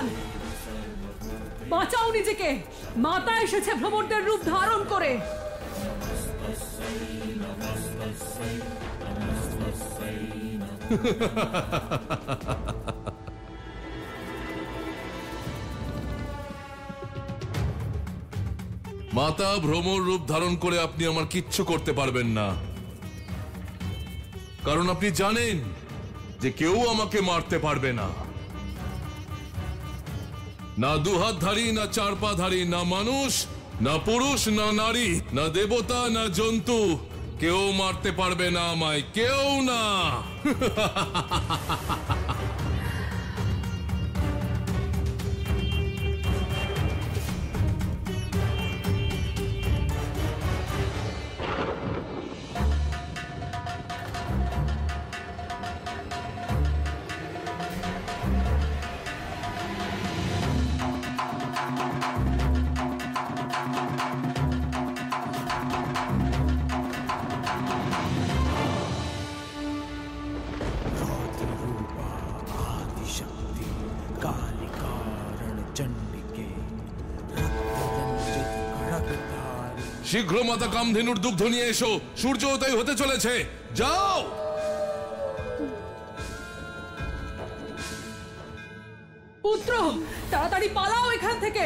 সাবধান, বাঁচাও নিজেকে। মাতা এসেছে ভ্রমরদের রূপ ধারণ করে। মাতা, ভ্রমর রূপ ধারণ করে আপনি আমার কিচ্ছু করতে পারবেন না, কারণ আপনি জানেন যে কেউ আমাকে মারতে পারবে না। না দুহাতধারী, না চার পাধারী, না মানুষ, না পুরুষ, না নারী, না দেবতা, না জন্তু, কেউ মারতে পারবে না আমায়, কেউ না। শীঘ্র মাতা কামধেনুর দুগ্ধ নিয়ে এসো, সূর্য উদয় হতে চলেছে, যাও। পুত্র, তাড়াতাড়ি পালাও এখান থেকে।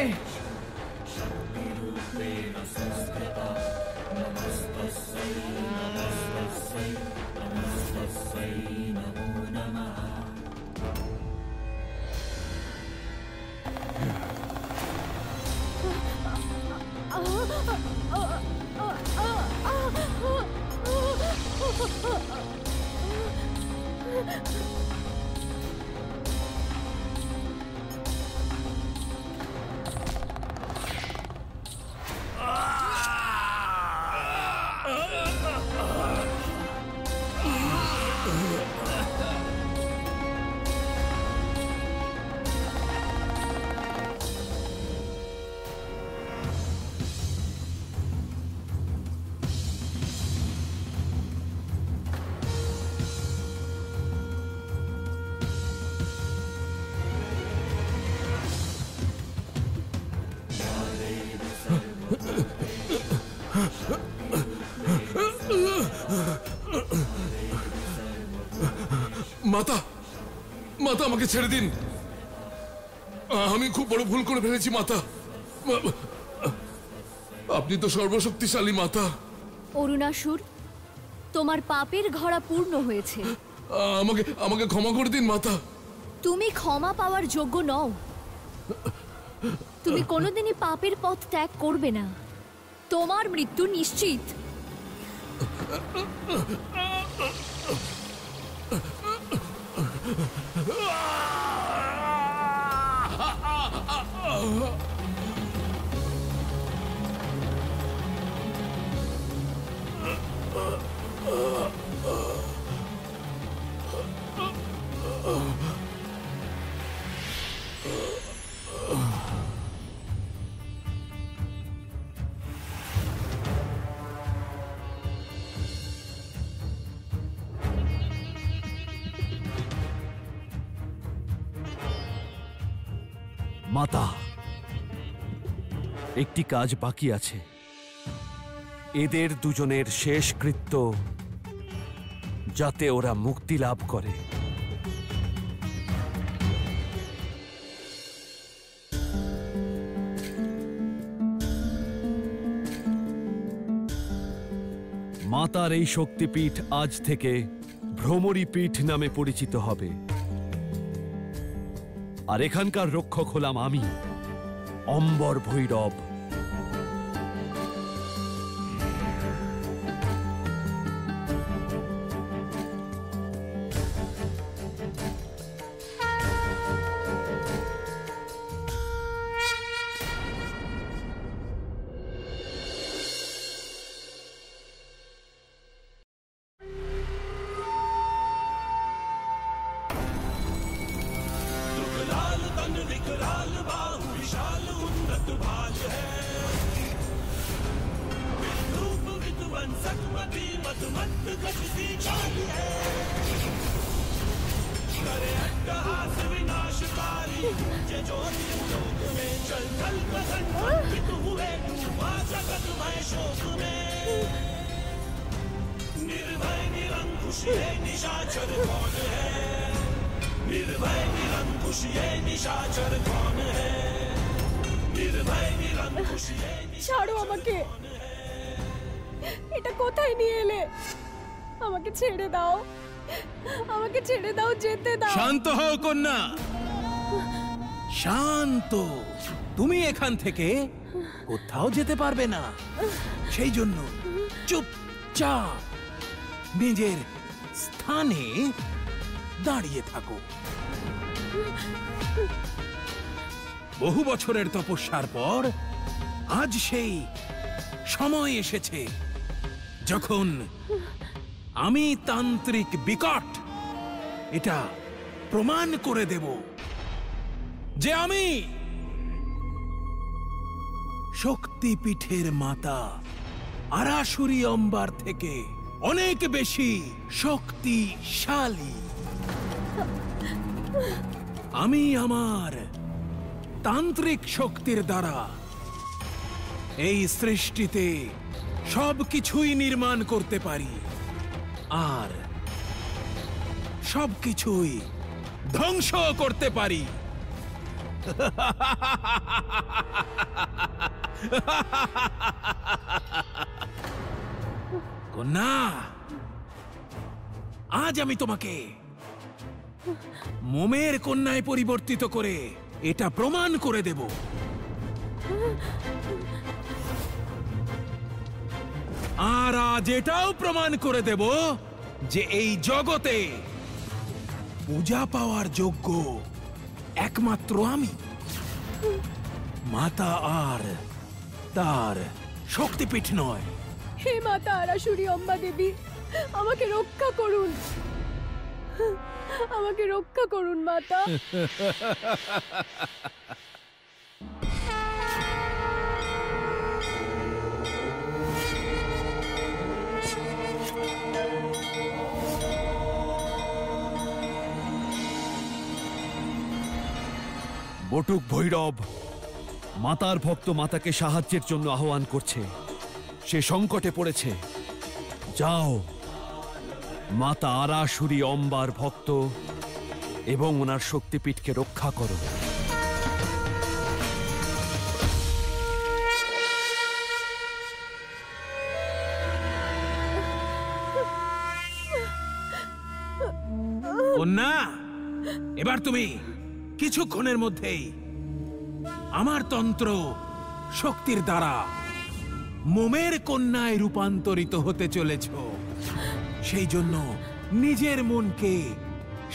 মাতা, মাতা আমাকে ছেড়ে দিন, আমি খুব বড় ভুল করে ফেলেছি মাতা। আপনি তো সর্বশক্তিশালী মাতা। অরুণাসুর, তোমার পাপের ঘড়া পূর্ণ হয়েছে। আমাকে আমাকে ক্ষমা করে দিন মাতা। তুমি ক্ষমা পাওয়ার যোগ্য নও। তুমি কোনোদিনই পাপের পথ ত্যাগ করবে না। তোমার মৃত্যু নিশ্চিত। মাতা, একটি কাজ বাকি আছে। এদের দুজনের শেষ কৃত্য, যাতে ওরা মুক্তি লাভ করে। মাতার এই শক্তিপীঠ আজ থেকে ভ্রমরী পীঠ নামে পরিচিত হবে, আর এখানকার রক্ষক হলাম আমি, অম্বর ভৈরব। विकराल बाहु विशाल उन्नत भाल है। ছাড়ো আমাকে, এটা কোথায় নিয়ে এলে? আমাকে ছেড়ে দাও, আমাকে ছেড়ে দাও, যেতে দাও। শান্ত হও কন্যা, শান্ত। তুমি এখান থেকে কোথাও যেতে পারবে না, সেই জন্য চুপচাপ নিজের স্থানে দাঁড়িয়ে থাকো। বহু বছরের তপস্যার পর আজ সেই সময় এসেছে যখন আমি তান্ত্রিক বিকট এটা প্রমাণ করে দেব যে আমি শক্তিপীঠের মাতা আরাসুরি অম্বার থেকে অনেক বেশি শক্তিশালী। আমি আমার তান্ত্রিক শক্তির দ্বারা এই সৃষ্টিতে সবকিছুই নির্মাণ করতে পারি, আর সবকিছুই ধ্বংস করতে পারি। কন্যা, আজ আমি তোমাকে মোমের কন্যায় পরিবর্তিত করে এটা প্রমাণ করে দেব। আর আজ এটাও প্রমাণ করে দেব যে এই জগতে পূজা পাওয়ার যোগ্য একমাত্র আমি, মাতা আর তার শক্তিপীঠ নয়। হে মাতা আরাসুরি অম্বা দেবী, আমাকে রক্ষা করুন, আমাকে রক্ষা করুন মাতা। বটুক ভৈরব মাতার ভক্ত মাতাকে সাহায্যের জন্য আহ্বান করছে। সে সংকটে পড়েছে। যাও, মাতা আরাসুরি অম্বার ভক্ত এবং ওনার শক্তিপীঠকে রক্ষা করো। কন্যা, এবার তুমি কিছুক্ষণের মধ্যেই আমার তন্ত্র শক্তির দ্বারা মোমের কন্যায় রূপান্তরিত হতে চলেছ। সেই জন্য নিজের মনকে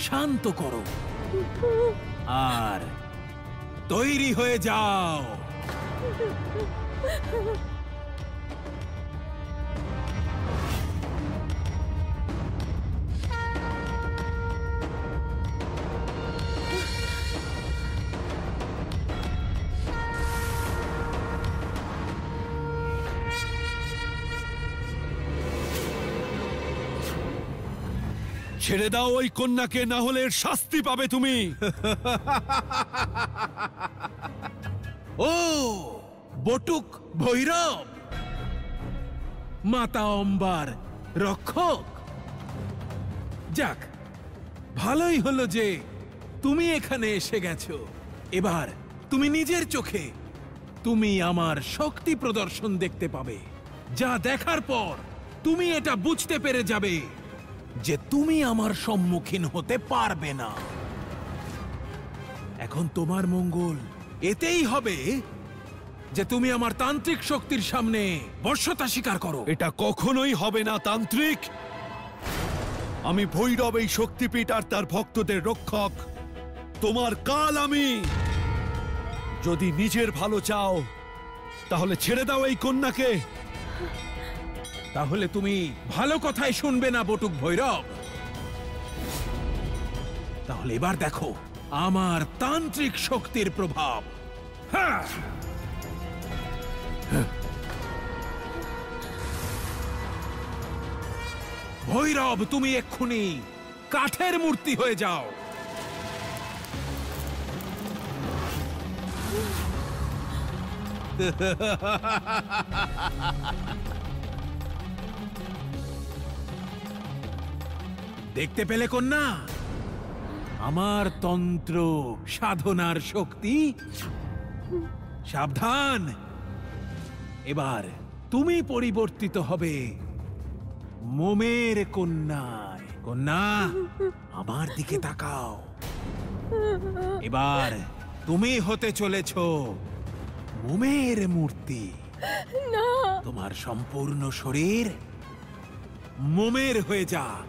শান্ত করো আর তৈরি হয়ে যাও। ছেড়ে দাও ওই কন্যাকে, না হলে এর শাস্তি পাবে তুমি। ও বটুক ভৈরব, মাতা অম্বার রক্ষক। যাক, ভালোই হলো যে তুমি এখানে এসে গেছো। এবার তুমি নিজের চোখে তুমি আমার শক্তি প্রদর্শন দেখতে পাবে, যা দেখার পর তুমি এটা বুঝতে পেরে যাবে যে তুমি আমার সম্মুখীন হতে পারবে না। এখন তোমার মঙ্গল এতেই হবে যে তুমি আমার তান্ত্রিক শক্তির সামনে বশ্যতা স্বীকার করো। এটা কখনোই হবে না তান্ত্রিক। আমি ভৈরব, এই শক্তিপীঠ আর তার ভক্তদের রক্ষক। তোমার কাল আমি। যদি নিজের ভালো চাও তাহলে ছেড়ে দাও এই কন্যাকে। তাহলে তুমি ভালো কথাই শুনবে না বটুক ভৈরব। তাহলে এবার দেখো আমার তান্ত্রিক শক্তির প্রভাব। হ্যাঁ, ভৈরব, তুমি এক্ষুনি কাঠের মূর্তি হয়ে যাও। দেখতে পেলে কন্যা, আমার তন্ত্র সাধনার শক্তি। সাবধান, এবার তুমি পরিবর্তিত হবে মোমের কন্যায়। কন্যা, আমার দিকে তাকাও। এবার তুমি হতে চলেছ মোমের মূর্তি। না, তোমার সম্পূর্ণ শরীর মোমের হয়ে যাক।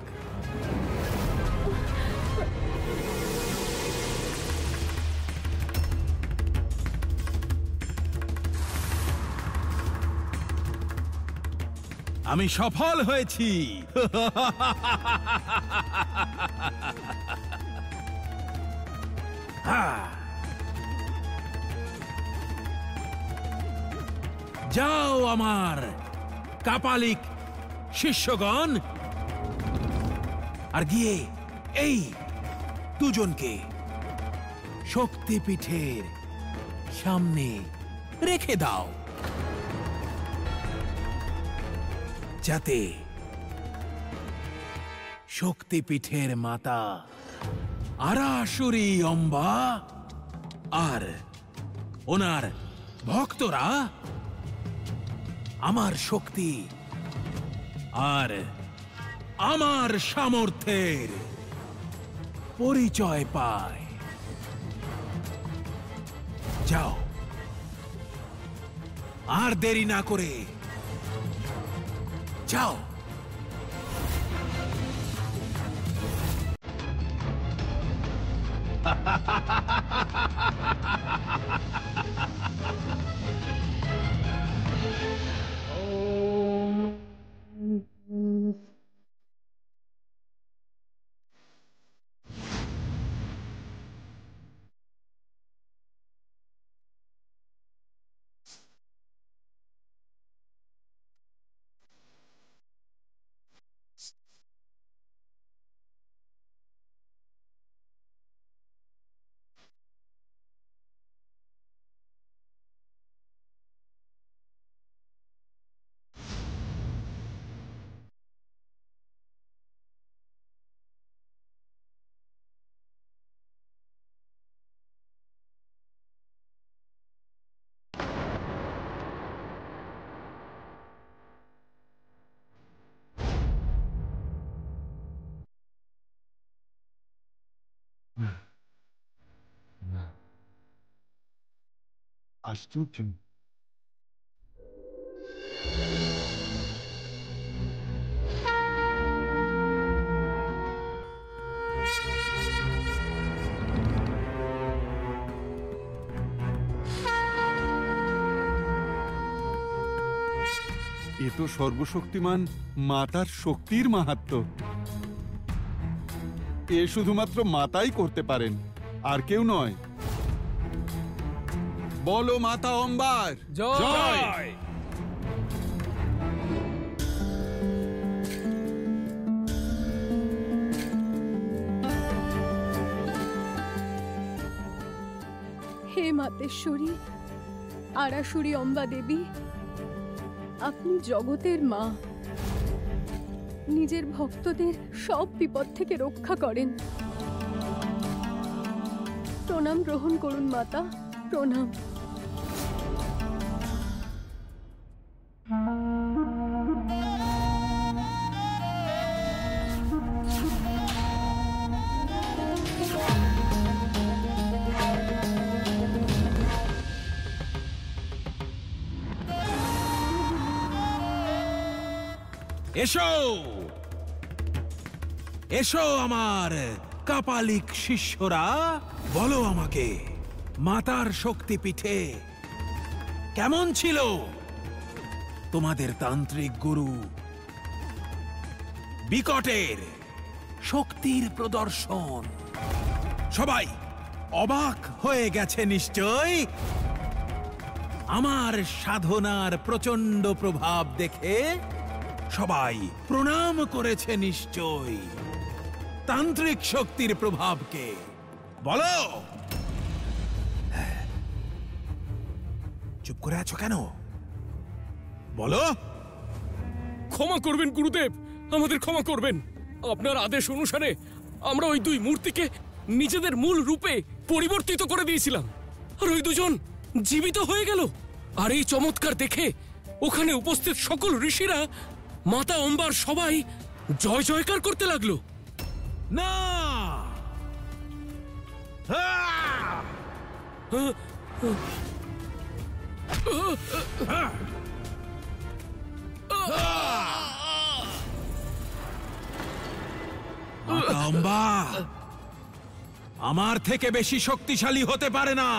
আমি সফল হয়েছি। যাও আমার কাপালিক শিষ্যগণ, আর গিয়ে এই দুজনকে শক্তিপীঠের সামনে রেখে দাও, যাতে শক্তিপীঠের মাতা আরাসুরি অম্বা আর ওনার ভক্তরা আমার শক্তি আর আমার সামর্থ্যের পরিচয় পায়। যাও, আর দেরি না করে যাও। আশ্চর্য, এ তো সর্বশক্তিমান মাতার শক্তির মাহাত্ম্য। এ শুধুমাত্র মাতাই করতে পারেন, আর কেউ নয়। বলো মাতা অম্বার জয়। হে মাতেশ্বরী আরাসুরি অম্বা দেবী, আপনি জগতের মা, নিজের ভক্তদের সব বিপদ থেকে রক্ষা করেন। প্রণাম গ্রহণ করুন মাতা, প্রণাম। এসো, এসো আমার কাপালিক শিষ্যরা, বলো আমাকে মাতার শক্তিপীঠে কেমন ছিল তোমাদের তান্ত্রিক গুরু বিকটের শক্তির প্রদর্শন? সবাই অবাক হয়ে গেছে নিশ্চয় আমার সাধনার প্রচন্ড প্রভাব দেখে। সবাই প্রণাম করেছে নিশ্চয় তান্ত্রিক শক্তির প্রভাবকে। বলো, চুপ করে আছো কেন? বলো। ক্ষমা করবেন গুরুদেব, আমাদের ক্ষমা করবেন। আপনার আদেশ অনুসারে আমরা ওই দুই মূর্তিকে নিজেদের মূল রূপে পরিবর্তিত করে দিয়েছিলাম, আর ওই দুজন জীবিত হয়ে গেল। আর এই চমৎকার দেখে ওখানে উপস্থিত সকল ঋষিরা মাতা অম্বার সবাই জয় জয়কার করতে লাগলো। না, মাতা অম্বা আমার থেকে বেশি শক্তিশালী হতে পারে না।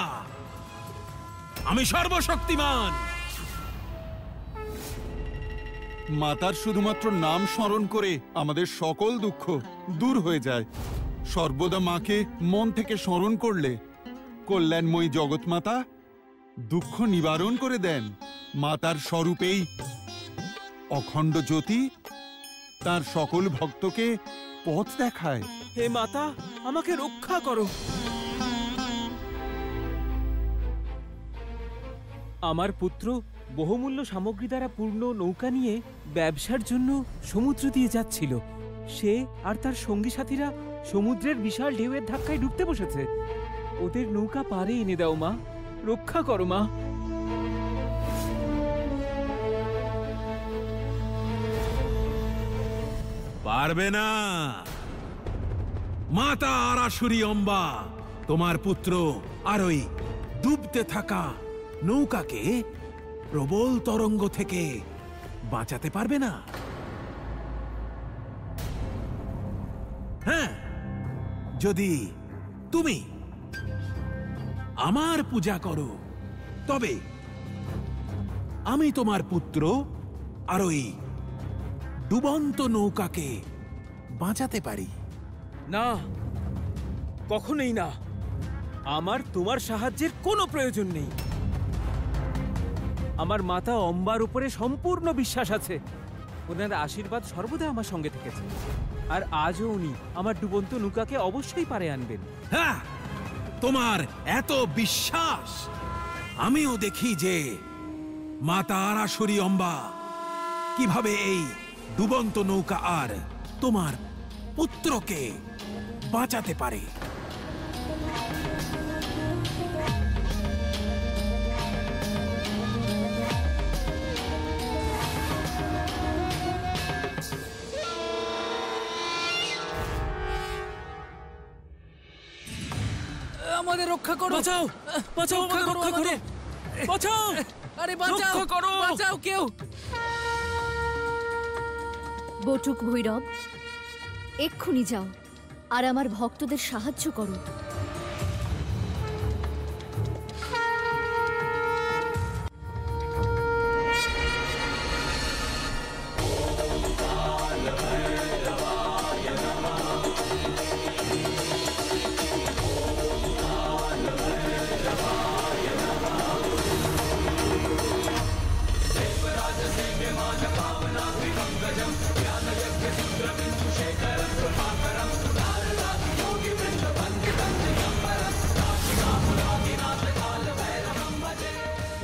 আমি সর্বশক্তিমান। মাতার শুধুমাত্র নাম স্মরণ করে আমাদের সকল দুঃখ দূর হয়ে যায়। সর্বদা মাকে মন থেকে স্মরণ করলে কল্যাণময়ী জগৎমাতা দুঃখ নিবারণ করে দেন। মাতার স্বরূপেই অখণ্ড জ্যোতি তার সকল ভক্তকে পথ দেখায়। হে মাতা, আমাকে রক্ষা করো। আমার পুত্র বহুমূল্য সামগ্রী দ্বারা পূর্ণ নৌকা নিয়ে ব্যবসার জন্য সমুদ্র দিয়ে যাচ্ছিল। সে আর তার সঙ্গী সাথীরা সমুদ্রের বিশাল ঢেউয়ের ধাক্কায় ডুবতে বসেছে। ওদের নৌকা পারে এনে দাও মা, রক্ষা করো মা। পারবে না। মাতা আরাসুরি অম্বা তোমার পুত্র আর ওই ডুবতে থাকা নৌকাকে প্রবল তরঙ্গ থেকে বাঁচাতে পারবে না। হ্যাঁ, যদি তুমি আমার পূজা করো তবে আমি তোমার পুত্র আর ওই ডুবন্ত নৌকাকে বাঁচাতে পারি। না, কখনোই না। আমার তোমার সাহায্যের কোনো প্রয়োজন নেই। আমার মাতা অম্বার উপরে সম্পূর্ণ বিশ্বাস আছে। ওনার আশীর্বাদ সর্বদা আমার সঙ্গে থেকেছে, আর আজও উনি আমার ডুবন্ত নৌকাকে অবশ্যই পারে আনবেন। হ্যাঁ, তোমার এত বিশ্বাস আমিও দেখি যে মাতা আরাসুরি অম্বা কিভাবে এই ডুবন্ত নৌকা আর তোমার পুত্রকে বাঁচাতে পারে। আমাদের রক্ষা করো। বাঁচাও, বাঁচাও, আমাদের রক্ষা করো। বাঁচাও, আরে বাঁচাও, রক্ষা করো। বাঁচাও কেউ। বটুক ভৈরব, এক্ষুনি যাও আর আমার ভক্তদের সাহায্য করো।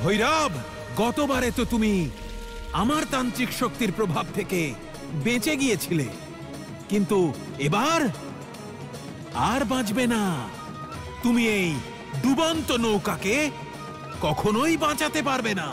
ভৈরব, গতবারে তো তুমি আমার তান্ত্রিক শক্তির প্রভাব থেকে বেঁচে গিয়েছিলে, কিন্তু এবার আর বাঁচবে না। তুমি এই ডুবন্ত নৌকাকে কখনোই বাঁচাতে পারবে না।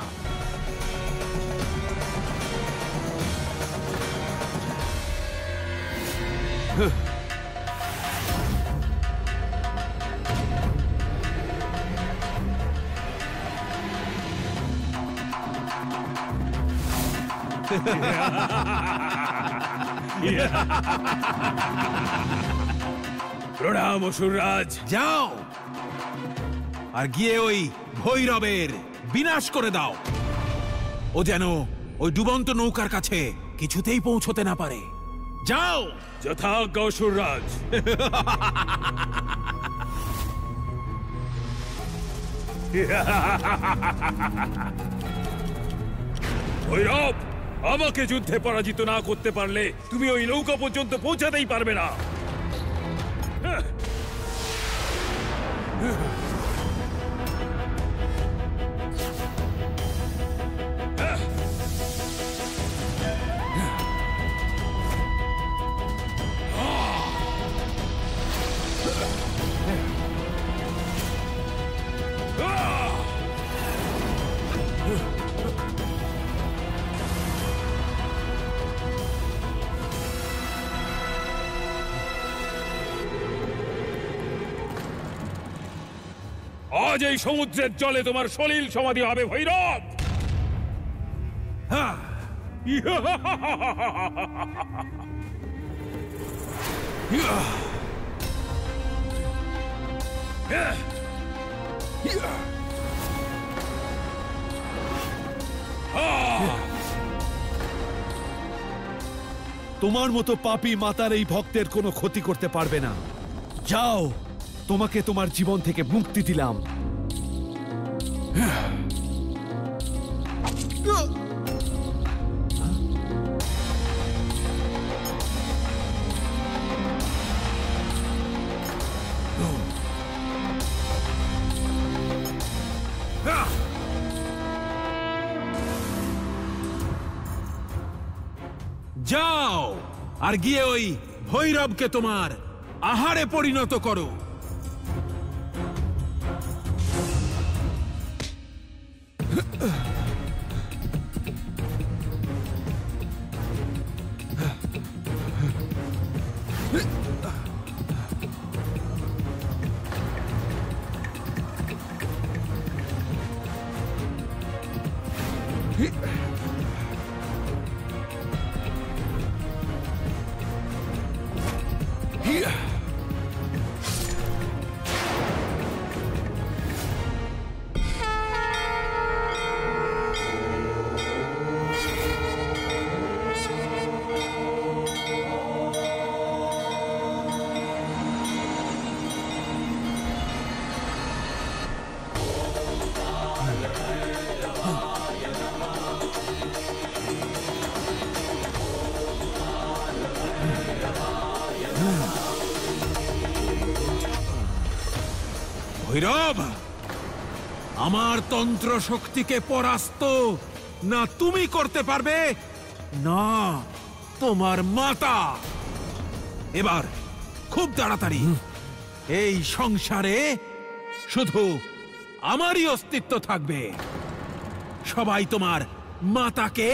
প্রণাম অসুররাজ। যাও আর গিয়ে ওই ভৈরবের বিনাশ করে দাও। ও যেন ওই ডুবন্ত নৌকার কাছে কিছুতেই পৌঁছতে না পারে। যাও। যথাজ্ঞা অসুররাজ। ভৈরব, আমাকে যুদ্ধে পরাজিত না করতে পারলে তুমি ওই নৌকা পর্যন্ত পৌঁছাতেই পারবে না। আজ এই সমুদ্রের জলে তোমার সলিল সমাধি হবে ভৈরব। তোমার মতো পাপী মাতার এই ভক্তের কোনো ক্ষতি করতে পারবে না। যাও, তোমাকে তোমার জীবন থেকে মুক্তি দিলাম। যাও আর গিয়ে ওই ভৈরবকে তোমার আহারে পরিণত করো। ভৈরব, আমার তন্ত্র শক্তিকে পরাস্ত না তুমি করতে পারবে না তোমার মাতা। এবার খুব তাড়াতাড়ি এই সংসারে শুধু আমারই অস্তিত্ব থাকবে। সবাই তোমার মাতাকে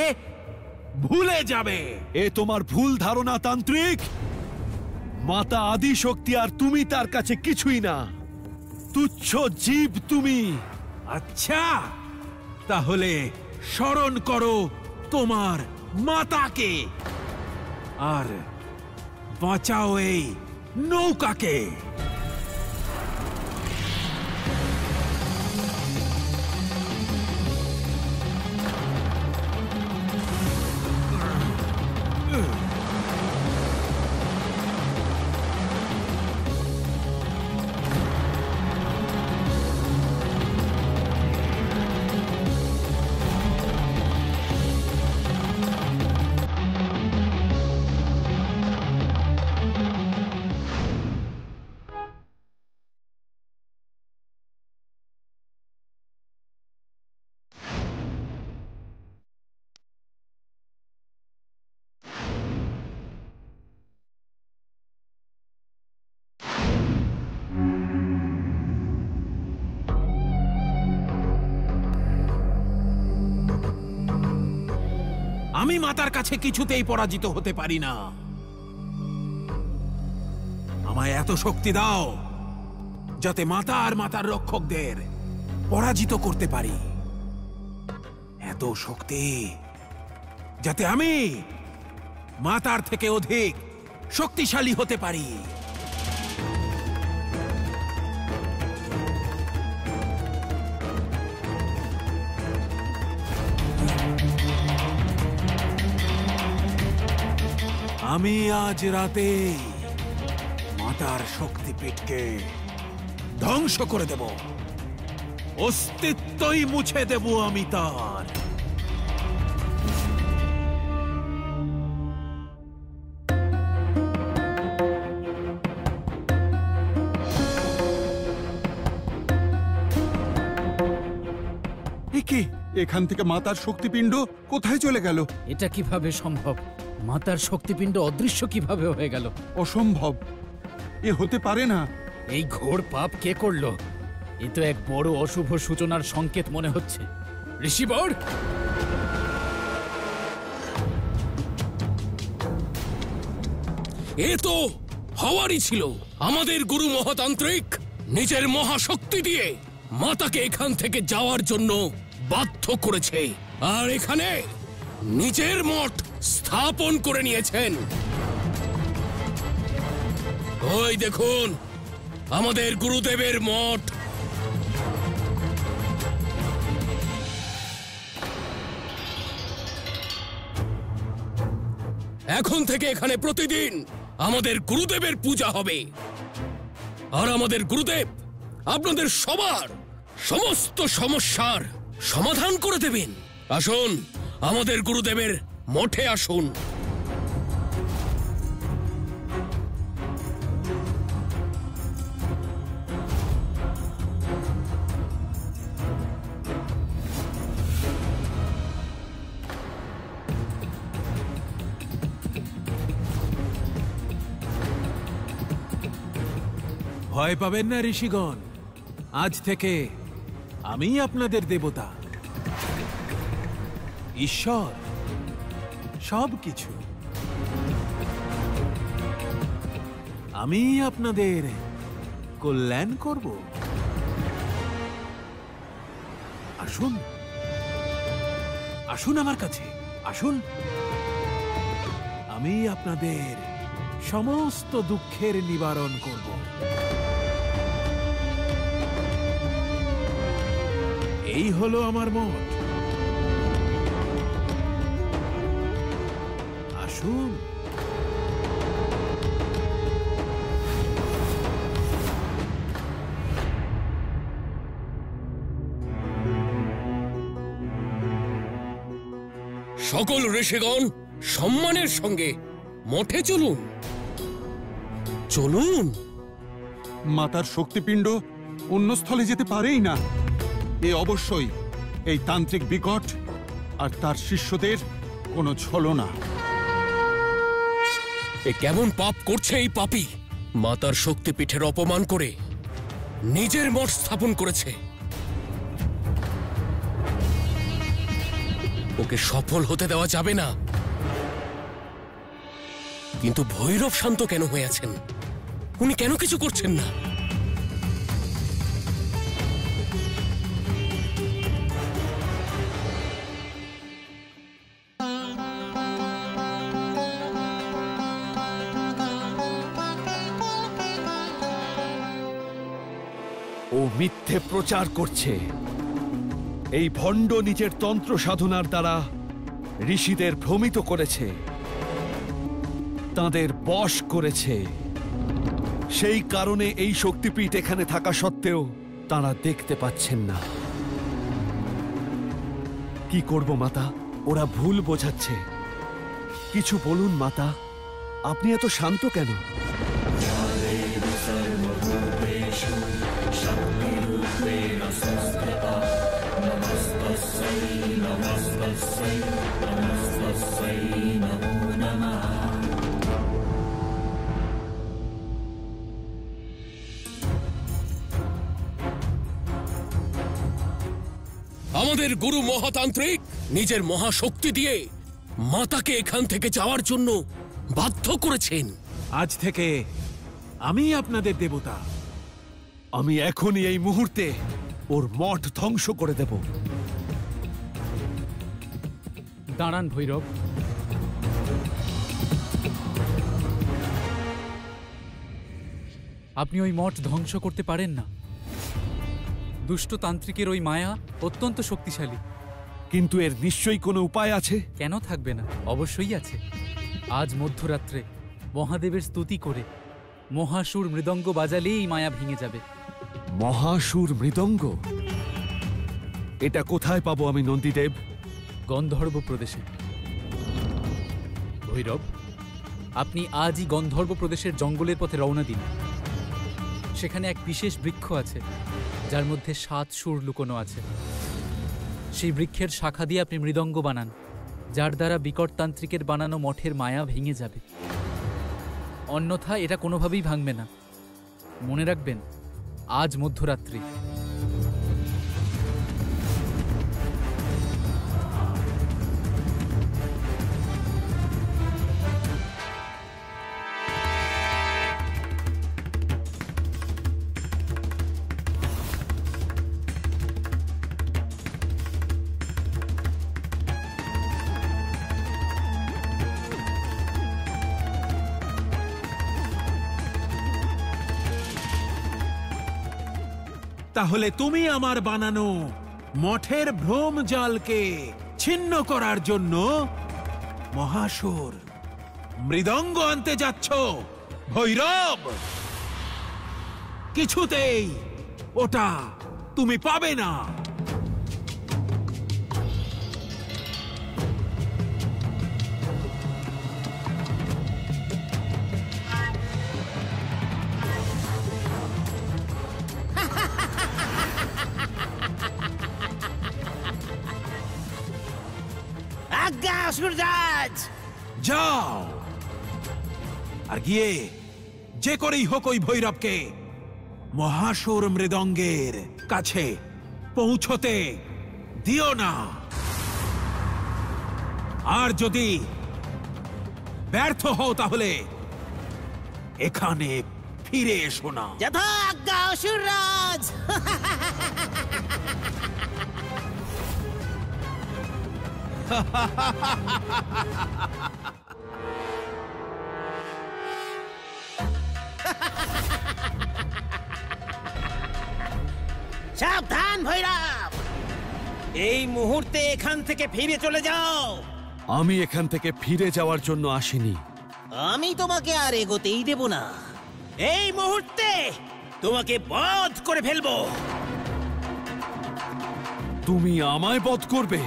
ভুলে যাবে। এ তোমার ভুল ধারণা তান্ত্রিক। মাতা আদি শক্তি আর তুমি তার কাছে কিছুই না, তুচ্ছ জীব তুমি। আচ্ছা, তাহলে স্মরণ করো তোমার মাতাকে আর বাঁচাও এই নৌকাকে। আমি মাতার কাছে কিছুতেই পরাজিত হতে পারি না। আমায় এত শক্তি দাও যাতে মাতা আর মাতার রক্ষকদের পরাজিত করতে পারি। এত শক্তি যাতে আমি মাতার থেকে অধিক শক্তিশালী হতে পারি। আমি আজ রাতে মাতার শক্তিপীঠকে ধ্বংস করে দেব, অস্তিত্বই মুছে দেব আমি তার। কি এখান থেকে মাতার শক্তিপিণ্ড কোথায় চলে গেল? এটা কিভাবে সম্ভব? মাতার শক্তিপিণ্ড অদৃশ্য কিভাবে হয়ে গেল? অসম্ভব, এ হতে পারে না। এই ঘোর পাপ কে করলো? এ তো এক বড় অশুভ সূচনার সংকেত মনে হচ্ছে। ঋষিবর, এ তো হওয়ারই ছিল। আমাদের গুরু মহাতান্ত্রিক নিজের মহাশক্তি দিয়ে মাতাকে এখান থেকে যাওয়ার জন্য বাধ্য করেছে, আর এখানে নিজের মঠ স্থাপন করে নিয়েছেন। ওই দেখুন আমাদের গুরুদেবের মঠ। এখন থেকে এখানে প্রতিদিন আমাদের গুরুদেবের পূজা হবে, আর আমাদের গুরুদেব আপনাদের সবার সমস্ত সমস্যার সমাধান করে দেবেন। আসুন আমাদের গুরুদেবের মঠে আসুন। ভয় পাবেন না ঋষিগণ, আজ থেকে আমি আপনাদের দেবতা, ঈশ্বর, সবকিছু। আমি আপনাদের কল্যাণ করব। আসুন, আসুন আমার কাছে, আসুন। আমি আপনাদের সমস্ত দুঃখের নিবারণ করব। এই হলো আমার মঠ। আসুন। সকল ঋষিগণ সম্মানের সঙ্গে মঠে চলুন, চলুন। মাতার শক্তিপিণ্ড অন্য স্থলে যেতে পারেই না। এ অবশ্যই এই তান্ত্রিক বিকট আর তার শিষ্যদের কোনো ছলনা। এ কেমন পাপ করছে এই পাপী! মাতার শক্তিপীঠের অপমান করে নিজের মঠ স্থাপন করেছে। ওকে সফল হতে দেওয়া যাবে না। কিন্তু ভৈরব শান্ত কেন হয়ে আছেন? উনি কেন কিছু করছেন না? ও মিথ্যে প্রচার করছে। এই ভণ্ড নিজের তন্ত্র সাধনার দ্বারা ঋষিদের ভ্রমিত করেছে, তাদের বশ করেছে। সেই কারণে এই শক্তিপীঠ এখানে থাকা সত্ত্বেও তারা দেখতে পাচ্ছেন না। কি করব মাতা? ওরা ভুল বোঝাচ্ছে। কিছু বলুন মাতা, আপনি এত শান্ত কেন? আমাদের গুরু মহাতান্ত্রিক নিজের মহাশক্তি দিয়ে মাতাকে এখান থেকে যাওয়ার জন্য বাধ্য করেছেন। আজ থেকে আমি আপনাদের দেবতা। আমি এখনই এই মুহূর্তে ওর মঠ ধ্বংস করে দেব। দাঁড়ান ভৈরব, আপনি ওই মঠ ধ্বংস করতে পারেন না। দুষ্ট তান্ত্রিকের ওই মায়া অত্যন্ত শক্তিশালী। কিন্তু এর নিশ্চয়ই কোনো উপায় আছে। কেন থাকবে না? অবশ্যই আছে। আজ মধ্যরাত্রে মহাদেবের স্তুতি করে মহাসুর মৃদঙ্গ বাজালেই এই মায়া ভেঙে যাবে। মহাসুর মৃদঙ্গ? এটা কোথায় পাবো আমি নন্দীদেব? গন্ধর্ব প্রদেশে। ভৈরব, আপনি আজই গন্ধর্ব প্রদেশের জঙ্গলের পথে রওনা দিন। সেখানে এক বিশেষ বৃক্ষ আছে যার মধ্যে 7 সুর লুকোনো আছে। সেই বৃক্ষের শাখা দিয়ে আপনি মৃদঙ্গ বানান, যার দ্বারা বিকটতান্ত্রিকের বানানো মঠের মায়া ভেঙে যাবে। অন্যথা এটা কোনোভাবেই ভাঙবে না। মনে রাখবেন, আজ মধ্যরাত্রি। তাহলে তুমি আমার বানানো মঠের ভ্রম জালকে ছিন্ন করার জন্য মহাসুর মৃদঙ্গ আনতে যাচ্ছ ভৈরব। কিছুতেই ওটা তুমি পাবে না। আজ্ঞা অসুররাজ। যাও আর গিয়ে যে করেই হোক ওই ভৈরবকে মহাসুর মৃদঙ্গের কাছে পৌঁছতে দিও না। আর যদি ব্যর্থ হও তাহলে এখানে ফিরে এসো না। যথা আজ্ঞা অসুররাজ। সাবধান ভৈরব, এই মুহূর্তে এখান থেকে ফিরে চলে যাও। আমি এখান থেকে ফিরে যাওয়ার জন্য আসিনি। আমি তোমাকে আর এগোতেই দেব না। এই মুহূর্তে তোমাকে বধ করে ফেলবো। তুমি আমায় বধ করবে?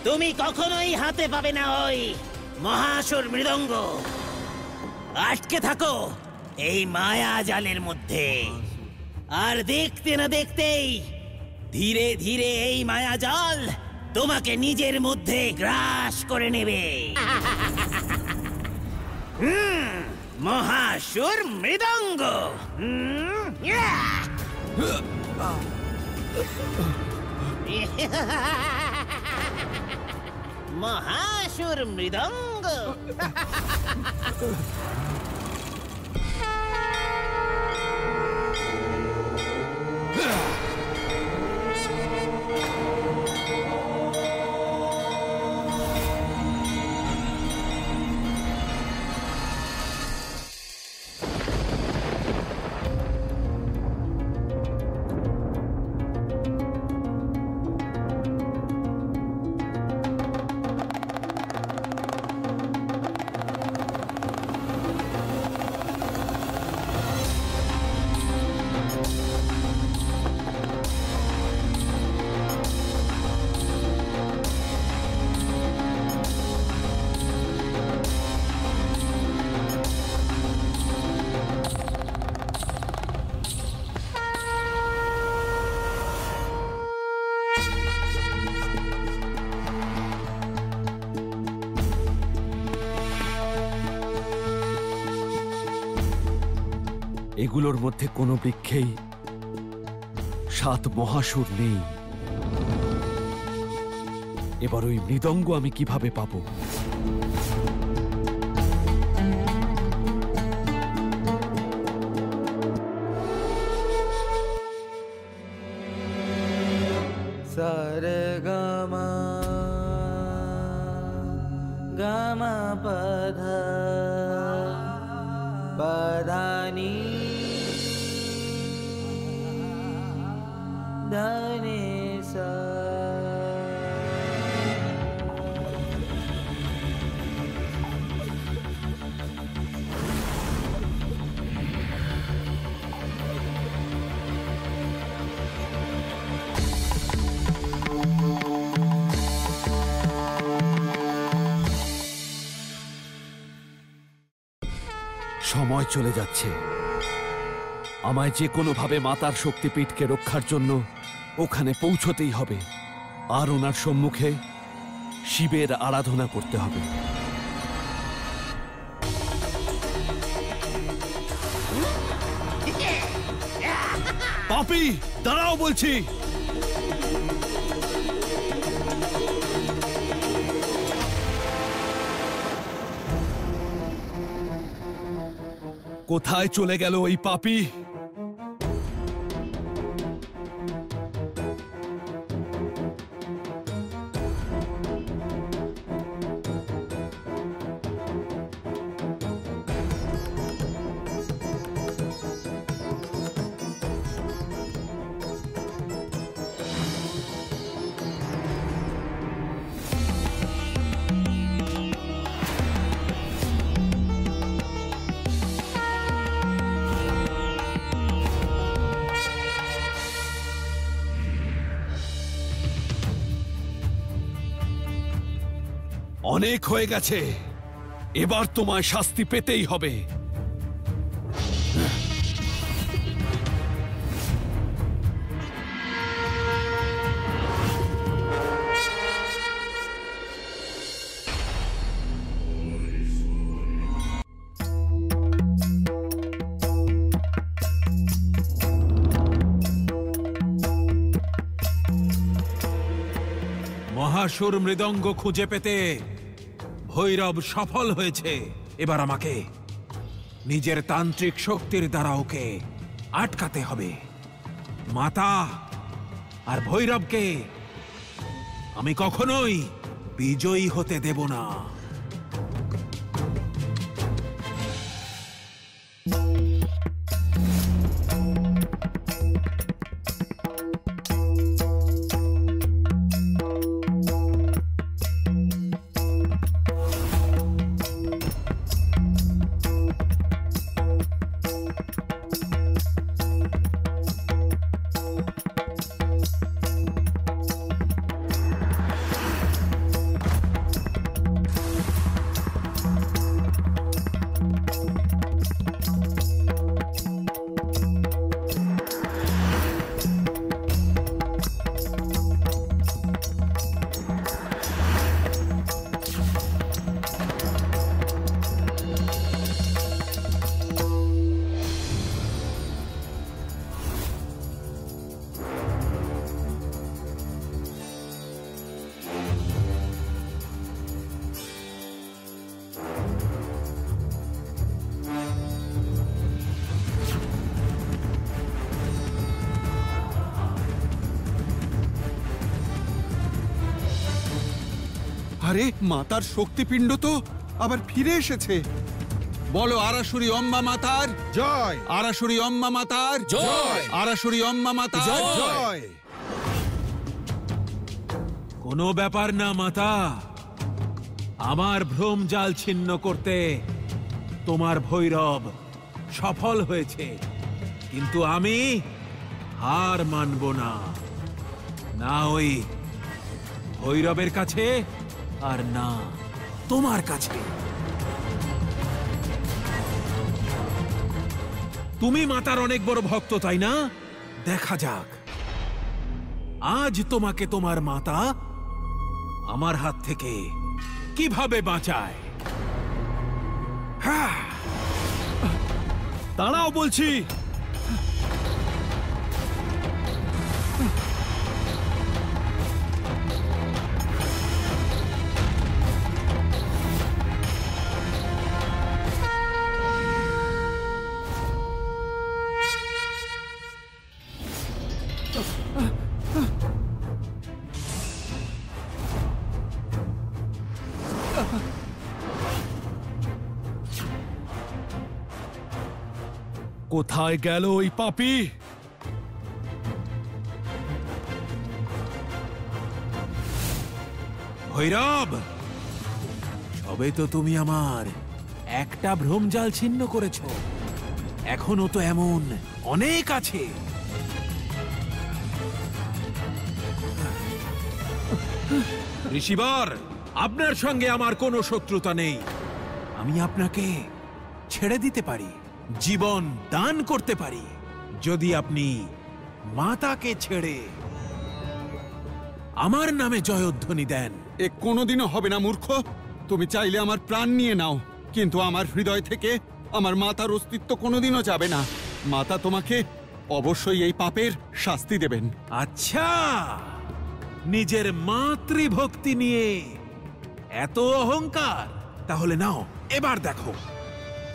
তুমি কখনোই হাতে পাবে না ওই মহাসুর মৃদঙ্গ। আটকে থাকো এই মায়া জালের মধ্যে। আর দেখতে না দেখতেই ধীরে ধীরে এই মায়া জাল তোমাকে নিজের মধ্যে গ্রাস করে নেবে। মহাসুর মৃদঙ্গ। মহাসুর মৃদঙ্গ। এগুলোর মধ্যে কোনো বৃক্ষেই 7 মহাসুর নেই। এবার ওই মৃদঙ্গ আমি কিভাবে পাবো? সারে গামা গামা পধা পধানি ধনে সা। সময় চলে যাচ্ছে। আমায় যে কোনোভাবে মাতার শক্তিপীঠকে রক্ষার জন্য ওখানে পৌঁছতেই হবে, আর ওনার সম্মুখে শিবের আরাধনা করতে হবে। পাপি, দাঁড়াও বলছি। কোথায় চলে গেল ওই পাপি? অনেক হয়ে গেছে, এবার তোমায় শাস্তি পেতেই হবে। মহাসুর মৃদঙ্গ খুঁজে পেতে ভৈরব সফল হয়েছে। এবার আমাকে নিজের তান্ত্রিক শক্তির দ্বারা ওকে আটকাতে হবে। মাতা আর ভৈরবকে আমি কখনোই বিজয়ী হতে দেব না। আরে মাতার শক্তিপিণ্ড তো আবার ফিরে এসেছে। বলো আরাসুরি অম্বা মাতার জয়, আরাসুরি অম্বা মাতার জয়, আরাসুরি অম্বা মাতার জয়। কোনো ব্যাপার না মাতা, আমার ভ্রম জাল ছিন্ন করতে তোমার ভৈরব সফল হয়েছে, কিন্তু আমি হার মানব না। না ওই ভৈরবের কাছে, আর না তোমার কাছে। তুমি মাতার অনেক বড় ভক্ত, তাই না? দেখা যাক আজ তোমাকে তোমার মাতা আমার হাত থেকে কিভাবে বাঁচায়। দাঁড়াও বলছি। কোথায় গেল ওই পাপী? ভৈরব, সবে তো তুমি আমার একটা ভ্রমজাল ছিন্ন করেছ, এখনো তো এমন অনেক আছে। ঋষিবর, আপনার সঙ্গে আমার কোনো শত্রুতা নেই। আমি আপনাকে ছেড়ে দিতে পারি, জীবন দান করতে পারি, যদি আপনি মাতাকে ছেড়ে আমার নামে জয়ধ্বনি দেন। এ কোনোদিনও হবে না মূর্খ। তুমি চাইলে আমার প্রাণ নিয়ে নাও, কিন্তু আমার হৃদয় থেকে আমার মাতার অস্তিত্ব কোনোদিনও যাবে না। মাতা তোমাকে অবশ্যই এই পাপের শাস্তি দেবেন। আচ্ছা, নিজের মাতৃভক্তি নিয়ে এত অহংকার, তাহলে নাও এবার দেখো।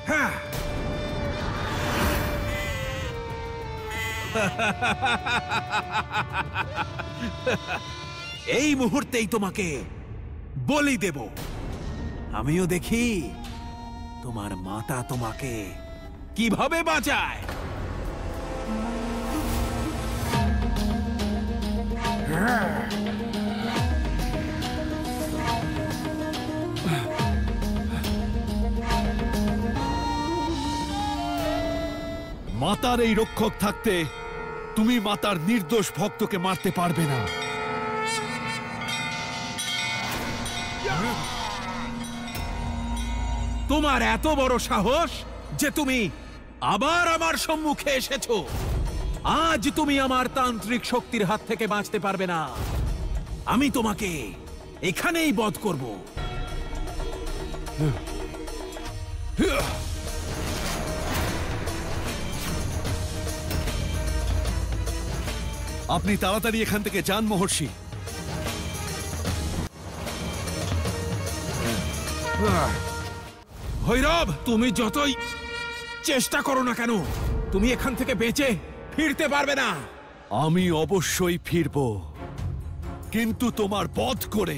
হ্যাঁ, এই মুহূর্তেই তোমাকে বলি দেব। আমিও দেখি তোমার মাতা তোমাকে কিভাবে বাঁচায়। মাতার এই রক্ষক থাকতে তুমি মাতার নির্দোষ ভক্তকে মারতে পারবে না। তোমার এত বড় সাহস যে তুমি আবার আমার সম্মুখে এসেছো। আজ তুমি আমার তান্ত্রিক শক্তির হাত থেকে বাঁচতে পারবে না। আমি তোমাকে এখানেই বধ করব। আপনি তাড়াতাড়ি এখান থেকে যান মহর্ষি। ভৈরব, তুমি যতই চেষ্টা করো না কেন, তুমি এখান থেকে বেঁচে ফিরতে পারবে না। আমি অবশ্যই ফিরব, কিন্তু তোমার বধ করে।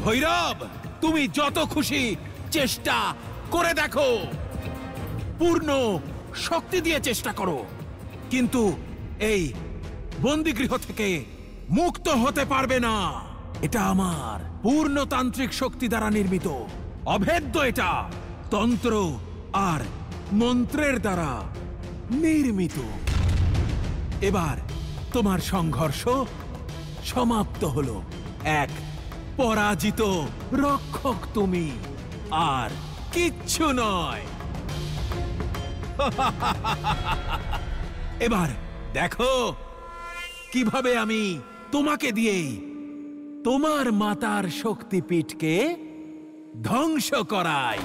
ভৈরব, তুমি যত খুশি চেষ্টা করে দেখো, পূর্ণ শক্তি দিয়ে চেষ্টা করো, কিন্তু এই বন্দিগৃহ থেকে মুক্ত হতে পারবে না। এটা আমার পূর্ণতান্ত্রিক শক্তি দ্বারা নির্মিত, অভেদ্য। এটা তন্ত্র আর মন্ত্রের দ্বারা নির্মিত। এবার তোমার সংঘর্ষ সমাপ্ত হলো। এক পরাজিত রক্ষক তুমি, আর কিচ্ছু নয়। এবার দেখো কিভাবে আমি তোমাকে দিয়েই তোমার মাতার শক্তিপীঠকে ধ্বংস করাই।